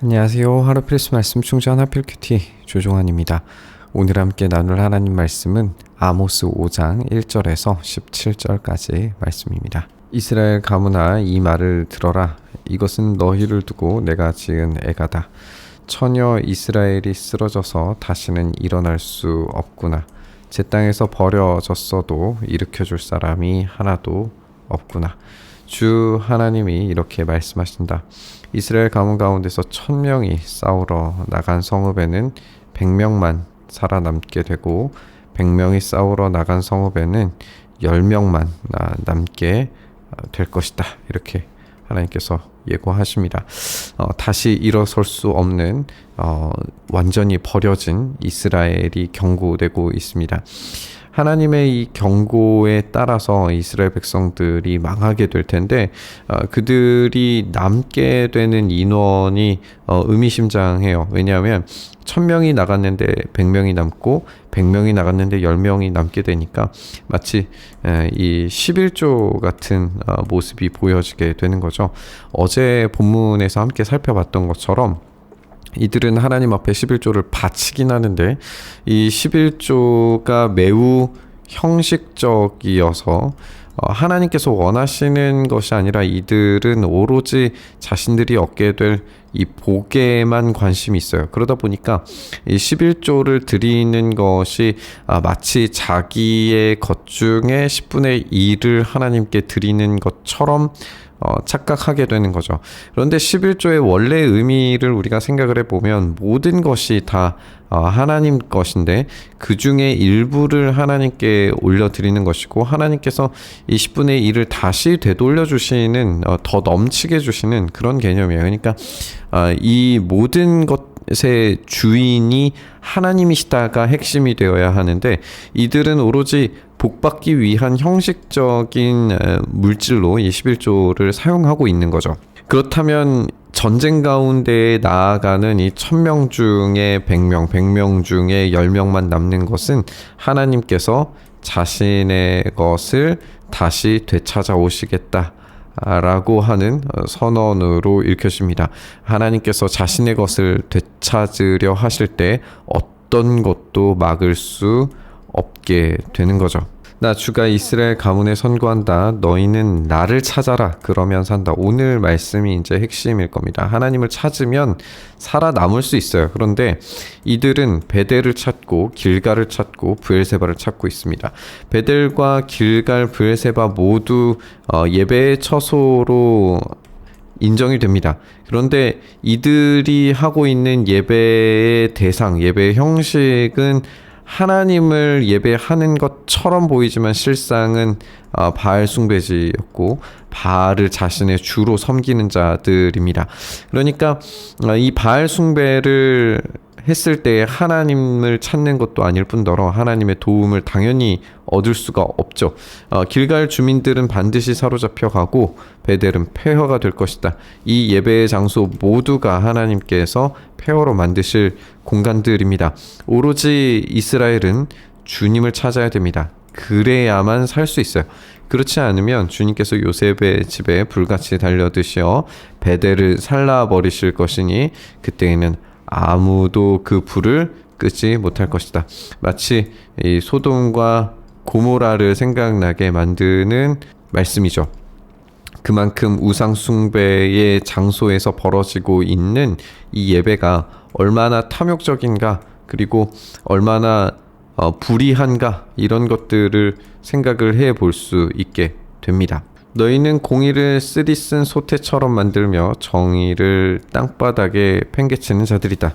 안녕하세요. 하루 필수 말씀 충전 하필 큐티 조종환입니다. 오늘 함께 나눌 하나님 말씀은 아모스 5장 1절에서 17절까지 말씀입니다. 이스라엘 가문아, 이 말을 들어라. 이것은 너희를 두고 내가 지은 애가다. 처녀 이스라엘이 쓰러져서 다시는 일어날 수 없구나. 제 땅에서 버려졌어도 일으켜줄 사람이 하나도 없구나. 주 하나님이 이렇게 말씀하신다. 이스라엘 가문 가운데서 1000명이 싸우러 나간 성읍에는 100명만 살아남게 되고 100명이 싸우러 나간 성읍에는 10명만 남게 될 것이다. 이렇게 하나님께서 예고하십니다. 다시 일어설 수 없는 완전히 버려진 이스라엘이 경고되고 있습니다. 하나님의 이 경고에 따라서 이스라엘 백성들이 망하게 될 텐데 그들이 남게 되는 인원이 의미심장해요. 왜냐하면 1000명이 나갔는데 100명이 남고 100명이 나갔는데 10명이 남게 되니까 마치 이 11조 같은 모습이 보여지게 되는 거죠. 어제 본문에서 함께 살펴봤던 것처럼 이들은 하나님 앞에 11조를 바치긴 하는데 이 11조가 매우 형식적이어서 하나님께서 원하시는 것이 아니라 이들은 오로지 자신들이 얻게 될 이 복에만 관심이 있어요. 그러다 보니까 이 11조를 드리는 것이 마치 자기의 것 중에 10분의 1을 하나님께 드리는 것처럼 착각하게 되는 거죠. 그런데 11조의 원래 의미를 우리가 생각을 해보면 모든 것이 다 하나님 것인데 그 중에 일부를 하나님께 올려드리는 것이고 하나님께서 이 10분의 1을 다시 되돌려 주시는 더 넘치게 주시는 그런 개념이에요. 그러니까 이 모든 것의 주인이 하나님이시다가 핵심이 되어야 하는데 이들은 오로지 복받기 위한 형식적인 물질로 이 11조를 사용하고 있는 거죠. 그렇다면 전쟁 가운데 나아가는 이 1000명 중에 100명, 100명 중에 10명만 남는 것은 하나님께서 자신의 것을 다시 되찾아 오시겠다 라고 하는 선언으로 읽혀집니다. 하나님께서 자신의 것을 되찾으려 하실 때 어떤 것도 막을 수 없게 되는 거죠. 나 주가 이스라엘 가문에 선고한다. 너희는 나를 찾아라. 그러면 산다. 오늘 말씀이 이제 핵심일 겁니다. 하나님을 찾으면 살아남을 수 있어요. 그런데 이들은 베델을 찾고 길갈을 찾고 브엘세바를 찾고 있습니다. 베델과 길갈, 브엘세바 모두 예배의 처소로 인정이 됩니다. 그런데 이들이 하고 있는 예배의 대상, 예배의 형식은 하나님을 예배하는 것처럼 보이지만 실상은 바알 숭배지였고 바알을 자신의 주로 섬기는 자들입니다. 그러니까 이 바알 숭배를 했을 때 하나님을 찾는 것도 아닐 뿐더러 하나님의 도움을 당연히 얻을 수가 없죠. 길갈 주민들은 반드시 사로잡혀 가고 베델은 폐허가 될 것이다. 이 예배의 장소 모두가 하나님께서 폐허로 만드실 공간들입니다. 오로지 이스라엘은 주님을 찾아야 됩니다. 그래야만 살 수 있어요. 그렇지 않으면 주님께서 요셉의 집에 불같이 달려드시어 베델을 살라버리실 것이니 그때에는 아무도 그 불을 끄지 못할 것이다. 마치 이 소돔과 고모라를 생각나게 만드는 말씀이죠. 그만큼 우상 숭배의 장소에서 벌어지고 있는 이 예배가 얼마나 탐욕적인가, 그리고 얼마나 불의한가, 이런 것들을 생각을 해볼 수 있게 됩니다. 너희는 공의를 쓰디쓴 소태처럼 만들며 정의를 땅바닥에 팽개치는 자들이다.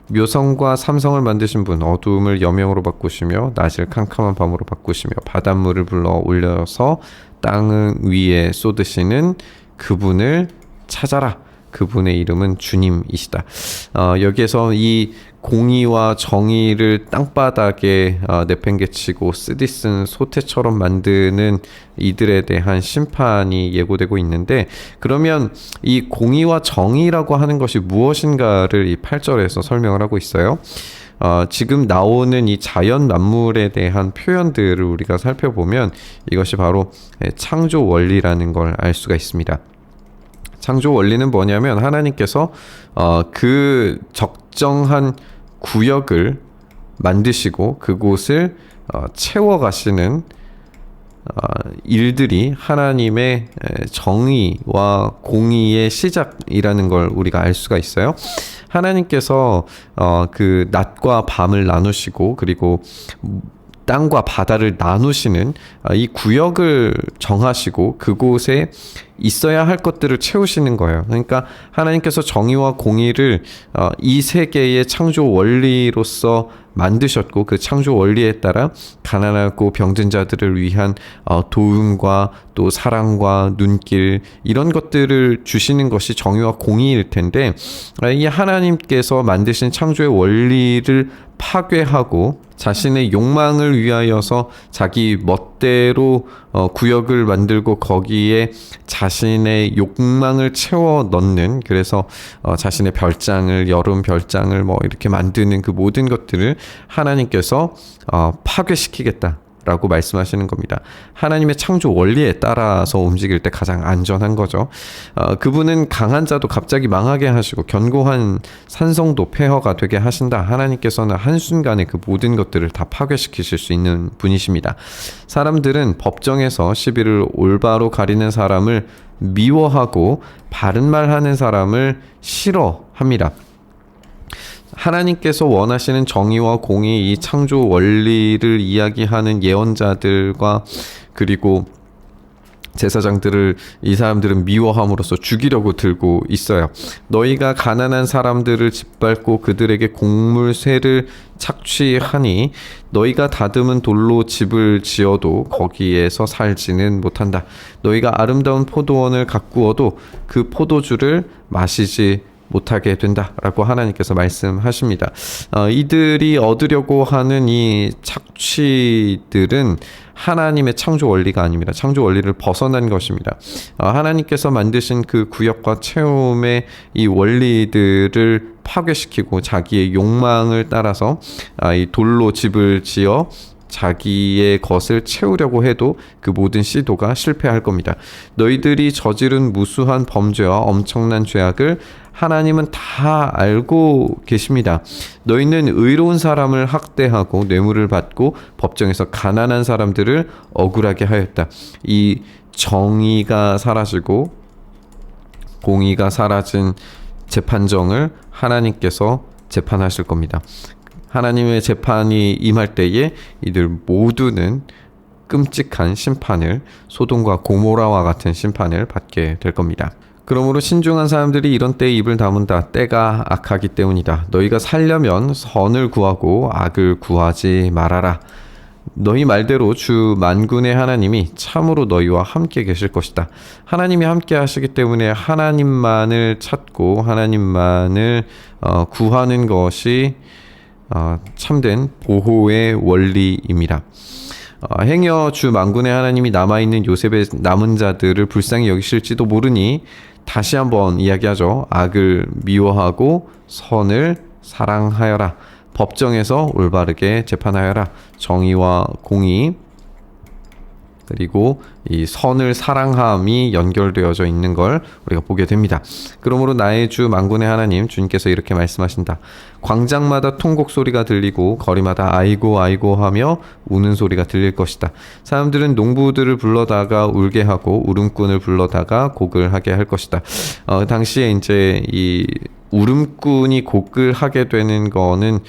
묘성과 삼성을 만드신 분, 어두움을 여명으로 바꾸시며 낮을 캄캄한 밤으로 바꾸시며 바닷물을 불러 올려서 땅 위에 쏟으시는 그분을 찾아라. 그분의 이름은 주님이시다. 여기에서 이 공의와 정의를 땅바닥에 내팽개치고 쓰디쓴 소태처럼 만드는 이들에 대한 심판이 예고되고 있는데, 그러면 이 공의와 정의라고 하는 것이 무엇인가를 이 8절에서 설명을 하고 있어요. 지금 나오는 이 자연 만물에 대한 표현들을 우리가 살펴보면 이것이 바로 창조 원리라는 걸 알 수가 있습니다. 창조 원리는 뭐냐면 하나님께서 그 적정한 구역을 만드시고 그곳을 채워가시는 일들이 하나님의 정의와 공의의 시작이라는 걸 우리가 알 수가 있어요. 하나님께서 그 낮과 밤을 나누시고 그리고 땅과 바다를 나누시는 이 구역을 정하시고 그곳에 있어야 할 것들을 채우시는 거예요. 그러니까 하나님께서 정의와 공의를 이 세계의 창조 원리로서 만드셨고 그 창조 원리에 따라 가난하고 병든 자들을 위한 도움과 또 사랑과 눈길 이런 것들을 주시는 것이 정의와 공의일 텐데 이 하나님께서 만드신 창조의 원리를 파괴하고 자신의 욕망을 위하여서 자기 멋대로 구역을 만들고 거기에 자신의 욕망을 채워 넣는 그래서 자신의 별장을 여름 별장을 뭐 이렇게 만드는 그 모든 것들을 하나님께서 파괴시키겠다 라고 말씀하시는 겁니다. 하나님의 창조 원리에 따라서 움직일 때 가장 안전한 거죠. 그분은 강한 자도 갑자기 망하게 하시고 견고한 산성도 폐허가 되게 하신다. 하나님께서는 한순간에 그 모든 것들을 다 파괴시키실 수 있는 분이십니다. 사람들은 법정에서 시비를 올바로 가리는 사람을 미워하고 바른 말 하는 사람을 싫어합니다. 하나님께서 원하시는 정의와 공의 이 창조 원리를 이야기하는 예언자들과 그리고 제사장들을 이 사람들은 미워함으로써 죽이려고 들고 있어요. 너희가 가난한 사람들을 짓밟고 그들에게 곡물쇠를 착취하니 너희가 다듬은 돌로 집을 지어도 거기에서 살지는 못한다. 너희가 아름다운 포도원을 가꾸어도 그 포도주를 마시지 못하게 된다라고 하나님께서 말씀하십니다. 이들이 얻으려고 하는 이 착취들은 하나님의 창조 원리가 아닙니다. 창조 원리를 벗어난 것입니다. 하나님께서 만드신 그 구역과 체험의 이 원리들을 파괴시키고 자기의 욕망을 따라서 이 돌로 집을 지어 자기의 것을 채우려고 해도 그 모든 시도가 실패할 겁니다. 너희들이 저지른 무수한 범죄와 엄청난 죄악을 하나님은 다 알고 계십니다. 너희는 의로운 사람을 학대하고 뇌물을 받고 법정에서 가난한 사람들을 억울하게 하였다. 이 정의가 사라지고 공의가 사라진 재판정을 하나님께서 재판하실 겁니다. 하나님의 재판이 임할 때에 이들 모두는 끔찍한 심판을 소돔과 고모라와 같은 심판을 받게 될 겁니다. 그러므로 신중한 사람들이 이런 때에 입을 다문다. 때가 악하기 때문이다. 너희가 살려면 선을 구하고 악을 구하지 말아라. 너희 말대로 주 만군의 하나님이 참으로 너희와 함께 계실 것이다. 하나님이 함께 하시기 때문에 하나님만을 찾고 하나님만을 구하는 것이 참된 보호의 원리입니다. 행여 주 만군의 하나님이 남아있는 요셉의 남은 자들을 불쌍히 여기실지도 모르니 다시 한번 이야기하죠. 악을 미워하고 선을 사랑하여라. 법정에서 올바르게 재판하여라. 정의와 공의 그리고 이 선을 사랑함이 연결되어져 있는 걸 우리가 보게 됩니다. 그러므로 나의 주 만군의 하나님 주님께서 이렇게 말씀하신다. 광장마다 통곡 소리가 들리고 거리마다 아이고 아이고 하며 우는 소리가 들릴 것이다. 사람들은 농부들을 불러다가 울게 하고 울음꾼을 불러다가 곡을 하게 할 것이다. 당시에 이제 이 울음꾼이 곡을 하게 되는 거는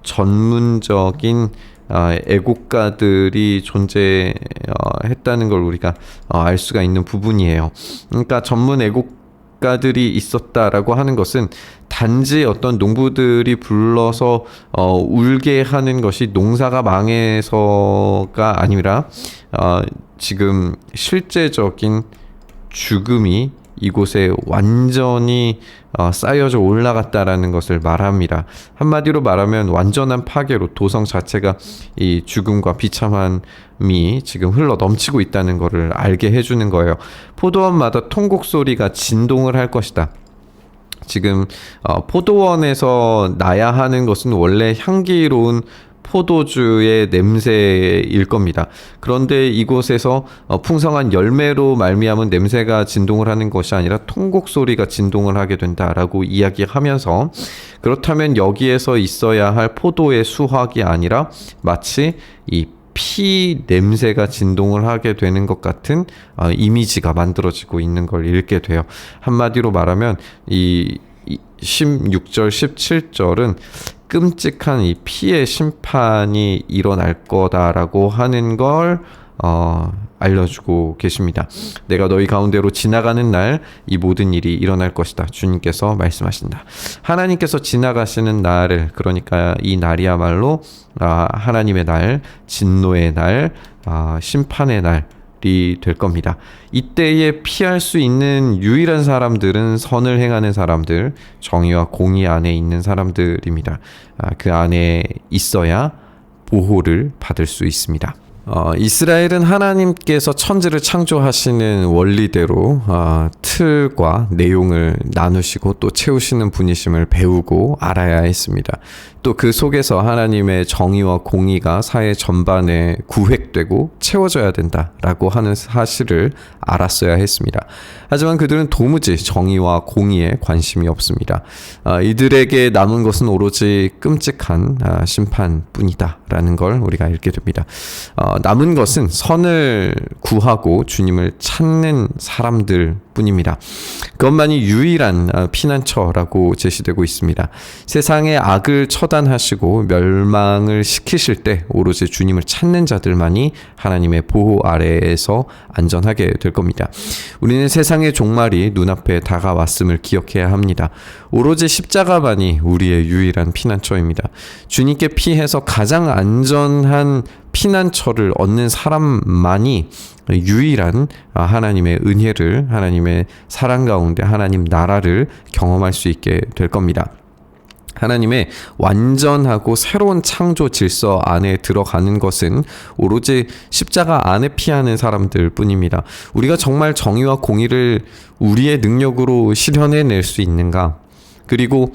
전문적인 애국가들이 존재했다는 걸 우리가 알 수가 있는 부분이에요. 그러니까 전문 애국가들이 있었다라고 하는 것은 단지 어떤 농부들이 불러서 울게 하는 것이 농사가 망해서가 아니라 지금 실제적인 죽음이 이곳에 완전히 쌓여져 올라갔다라는 것을 말합니다. 한마디로 말하면 완전한 파괴로 도성 자체가 이 죽음과 비참함이 지금 흘러 넘치고 있다는 것을 알게 해주는 거예요. 포도원마다 통곡 소리가 진동을 할 것이다. 지금 포도원에서 나야 하는 것은 원래 향기로운 포도주의 냄새일 겁니다. 그런데 이곳에서 풍성한 열매로 말미암은 냄새가 진동을 하는 것이 아니라 통곡 소리가 진동을 하게 된다라고 이야기하면서, 그렇다면 여기에서 있어야 할 포도의 수확이 아니라 마치 이 피 냄새가 진동을 하게 되는 것 같은 이미지가 만들어지고 있는 걸 읽게 돼요. 한마디로 말하면 이 16절, 17절은 끔찍한 이 피의 심판이 일어날 거다라고 하는 걸 알려주고 계십니다. 내가 너희 가운데로 지나가는 날 이 모든 일이 일어날 것이다. 주님께서 말씀하신다. 하나님께서 지나가시는 날을, 그러니까 이 날이야말로 하나님의 날, 진노의 날, 심판의 날이 될 겁니다. 이때에 피할 수 있는 유일한 사람들은 선을 행하는 사람들, 정의와 공의 안에 있는 사람들입니다. 그 안에 있어야 보호를 받을 수 있습니다. 이스라엘은 하나님께서 천지를 창조하시는 원리대로 틀과 내용을 나누시고 또 채우시는 분이심을 배우고 알아야 했습니다. 또 그 속에서 하나님의 정의와 공의가 사회 전반에 구획되고 채워져야 된다라고 하는 사실을 알았어야 했습니다. 하지만 그들은 도무지 정의와 공의에 관심이 없습니다. 이들에게 남은 것은 오로지 끔찍한 심판뿐이다라는 걸 우리가 읽게 됩니다. 남은 것은 선을 구하고 주님을 찾는 사람들 뿐입니다. 그것만이 유일한 피난처라고 제시되고 있습니다. 세상의 악을 처단하시고 멸망을 시키실 때 오로지 주님을 찾는 자들만이 하나님의 보호 아래에서 안전하게 될 겁니다. 우리는 세상의 종말이 눈앞에 다가왔음을 기억해야 합니다. 오로지 십자가만이 우리의 유일한 피난처입니다. 주님께 피해서 가장 안전한 피난처를 얻는 사람만이 유일한 하나님의 은혜를, 하나님의 사랑 가운데 하나님 나라를 경험할 수 있게 될 겁니다. 하나님의 완전하고 새로운 창조 질서 안에 들어가는 것은 오로지 십자가 안에 피하는 사람들 뿐입니다. 우리가 정말 정의와 공의를 우리의 능력으로 실현해낼 수 있는가? 그리고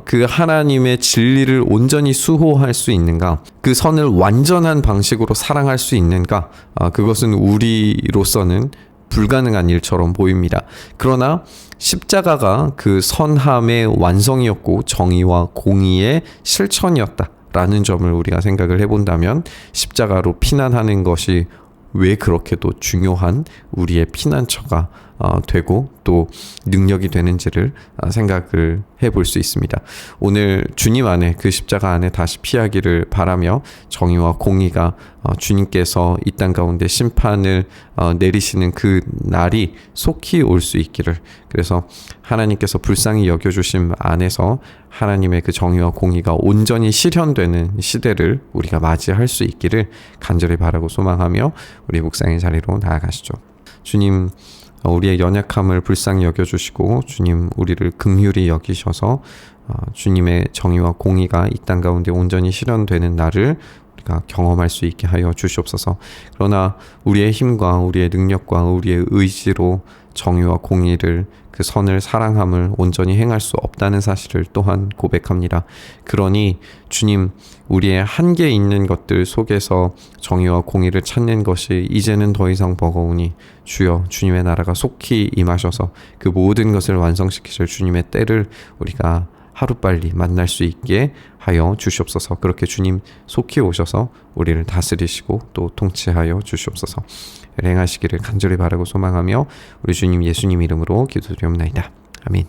그 하나님의 진리를 온전히 수호할 수 있는가? 그 선을 완전한 방식으로 사랑할 수 있는가? 그것은 우리로서는 불가능한 일처럼 보입니다. 그러나 십자가가 그 선함의 완성이었고 정의와 공의의 실천이었다라는 점을 우리가 생각을 해본다면 십자가로 피난하는 것이 왜 그렇게도 중요한 우리의 피난처가 되고 또 능력이 되는지를 생각을 해볼 수 있습니다. 오늘 주님 안에, 그 십자가 안에 다시 피하기를 바라며 정의와 공의가 주님께서 이 땅 가운데 심판을 내리시는 그 날이 속히 올 수 있기를, 그래서 하나님께서 불쌍히 여겨주심 안에서 하나님의 그 정의와 공의가 온전히 실현되는 시대를 우리가 맞이할 수 있기를 간절히 바라고 소망하며 우리 묵상의 자리로 나아가시죠. 주님, 우리의 연약함을 불쌍히 여겨주시고 주님 우리를 긍휼히 여기셔서 주님의 정의와 공의가 이 땅 가운데 온전히 실현되는 날을 우리가 경험할 수 있게 하여 주시옵소서. 그러나 우리의 힘과 우리의 능력과 우리의 의지로 정의와 공의를, 그 선을 사랑함을 온전히 행할 수 없다는 사실을 또한 고백합니다. 그러니 주님, 우리의 한계 있는 것들 속에서 정의와 공의를 찾는 것이 이제는 더 이상 버거우니 주여, 주님의 나라가 속히 임하셔서 그 모든 것을 완성시키실 주님의 때를 우리가 하루빨리 만날 수 있게 하여 주시옵소서. 그렇게 주님 속히 오셔서 우리를 다스리시고 또 통치하여 주시옵소서. 행하시기를 간절히 바라고 소망하며 우리 주님 예수님 이름으로 기도드리옵나이다. 아멘.